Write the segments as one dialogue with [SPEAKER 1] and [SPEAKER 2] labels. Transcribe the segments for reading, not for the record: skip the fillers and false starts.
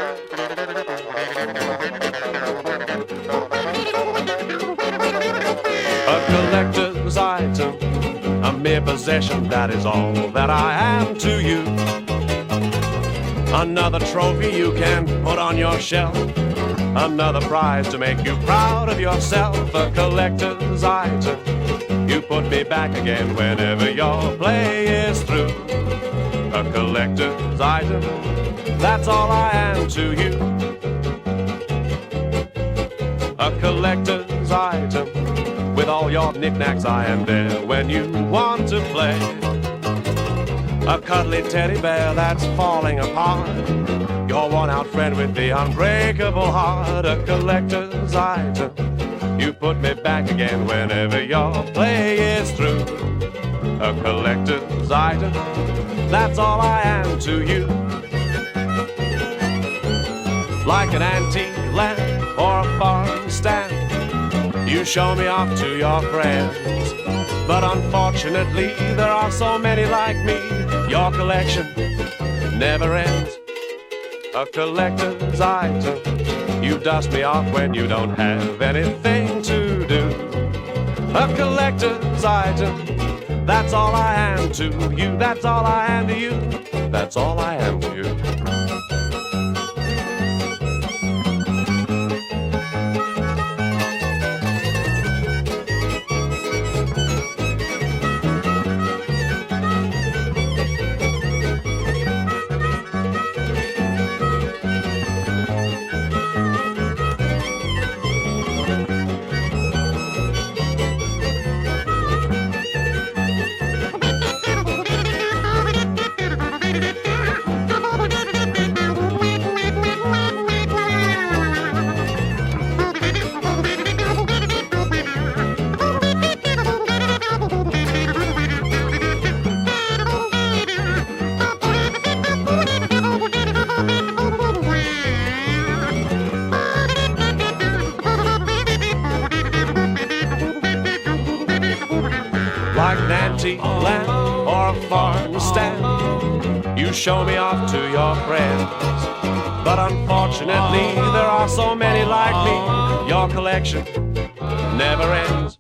[SPEAKER 1] A collector's item, a mere possession, that is all that I am to you. Another trophy you can put on your shelf, another prize to make you proud of yourself. A collector's item, you put me back again whenever your play is through. A collector's item, that's all I am to you. A collector's item, with all your knickknacks I am there when you want to play. A cuddly teddy bear that's falling apart, your worn-out friend with the unbreakable heart. A collector's item, you put me back again whenever your play is through. A collector's item, that's all I am to you. Like an antique lamp or a foreign stamp, you show me off to your friends. But unfortunately, there are so many like me, your collection never ends. A collector's item, you dust me off when you don't have anything to do. A collector's item, that's all I am to you. That's all I am to you. That's all I am to you. Like an antique lamp or a foreign stamp, you show me off to your friends. But unfortunately, there are so many like me, your collection never ends.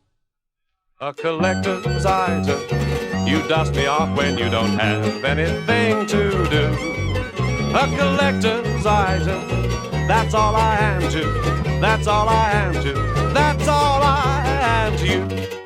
[SPEAKER 1] A collector's item, you dust me off when you don't have anything to do. A collector's item, that's all I am to. That's all I am to. That's all I am to you.